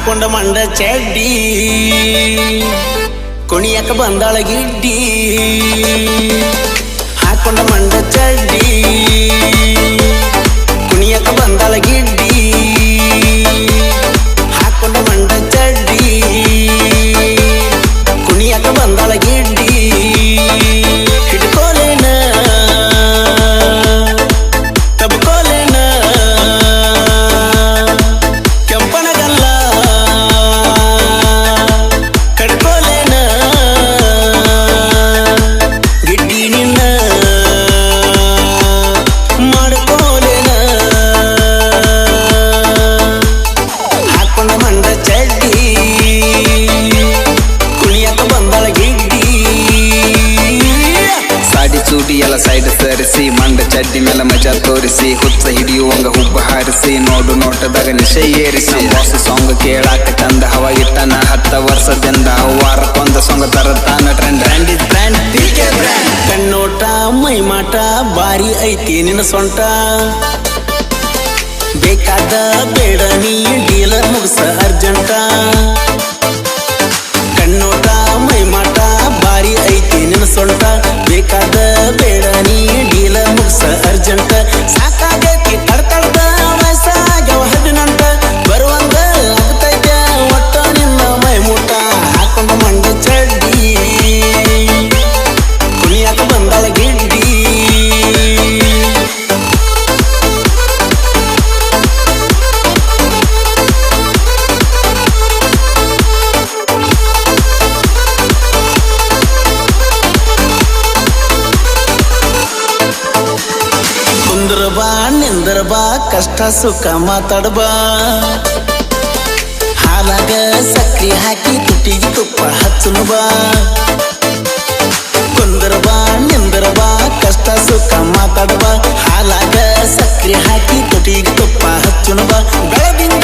ಹಾಕೊಂಡ ಮಂಡ ಚಡ್ಡಿ ಕುಣಿಯಕ ಬಂದಾಳ ಗಿಡ್ಡಿ ಹಾಕೊಂಡ ಮಂಡ ಚಡ್ಡಿ ಕುಣಿಯಕ ಬಂದಾಳ ಗಿಡ್ಡಿ ಹಾಕೊಂಡ ಮಂಡ ಚಡ್ಡಿ ಕುಣಿಯಕ ಬಂದಾಳ ಗಿಡ್ಡಿ ಹಿಡ್ಕೋಲೇನ ತಬ್ಕೋಲೇನ ಕೆಂಪನಗಲ್ಲ ಕಡ್ಕೋಲೇನ ಗಿಡ್ಡಿ ನಿನ್ನ ಮಾಡ್ಕೋಲೇನ ಹಾಕೊಂಡ ಮಂಡ ಚಡ್ಡಿ ಕುಣಿಯಕ ಬಂದಾಳ ಗಿಡ್ಡಿ ಸಾಡಿ ಚೂಟಿ ಎಲ್ಲ ಸೈಡ್ ಸರಿಸಿ ಮಂಡ ಚಡ್ಡಿ ಮೇಲೆ ಮಜಾ ತೋರಿಸಿ ಹುಚ್ಚ ಹಿಡಿಯುವಂಗ ಹುಬ್ಬ ಹಾರಿಸಿ ನೋಡು ನೋಟದಾಗ ನಿಶೆ ಏರಿಸಿ ಬಾಸ್ ಸಾಂಗ್ ಕೇಳಾಕ ತಂದ ಹವ ಇಟ್ಟನ 10 ವರ್ಷದಿಂದ ವಾರಕ್ಕೊಂದ ಸಾಂಗ್ ತರತಾನ ಟ್ರೆಂಡ್ ಬ್ರ್ಯಾಂಡ್ ಕಣ್ಣೋಟ ಮೈಮಾಟ ಬಾರಿ ಐತಿ ನಿನ್ನ ಸೊಂಟ ಬೇಕಾದ ಬೇಡ ನೀ ಡೀಲ ಮುಗಿಸ ಅರ್ಜೆಂಟ ಕಣ್ಣೋಟ ಮೈಮಾಟ ಬಾರಿ ಐತಿ ನಿನ್ನ ಸೊಂಟ ಬೇಕಾದ ಬೇಡ ನೀ ಡೀಲ ಮುಗಿಸ ಅರ್ಜೆಂಟ ಸಾಕಾಗೈತಿ ತಡ್ತಡ್ದ ವಯಸ್ಸಾಗ್ಯವ 18 ಬರುವಂಗ ಆಗ್ತೈತ ಒಟ್ಟ ನಿನ್ನ ಮೈಮೂಟ ಹಾಕೊಂಡ ಮಂಡ ಚಡ್ಡಿ ಕುಣಿಯಾಕ ಬಂದಾಳ ಗಿಡ್ಡಿ ಕುಂದ್ರ ಬಾ ನಿಂದ್ರ ಬಾ ಕಷ್ಟ ಸುಖ ಮಾತಾಡ್ಬಾ ಹಾಲಾಗ ಸಕ್ರಿ ಹಾಕಿ ತುಟಿಗೆ ತುಪ್ಪ ಹಚ್ಚನು ಬಾ ಕುಂದ್ರ ಬಾ ನಿಂದ್ರ ಬಾ ಕಷ್ಟ ಸುಖ ಮಾತಾಡ್ಬಾ ಹಾಲಾಗ ಸಕ್ರಿ ಹಾಕಿ ತುಟಿಗೆ ತುಪ್ಪ ಹಚ್ಚನು ಬಾ ಬೆಳಗಿನ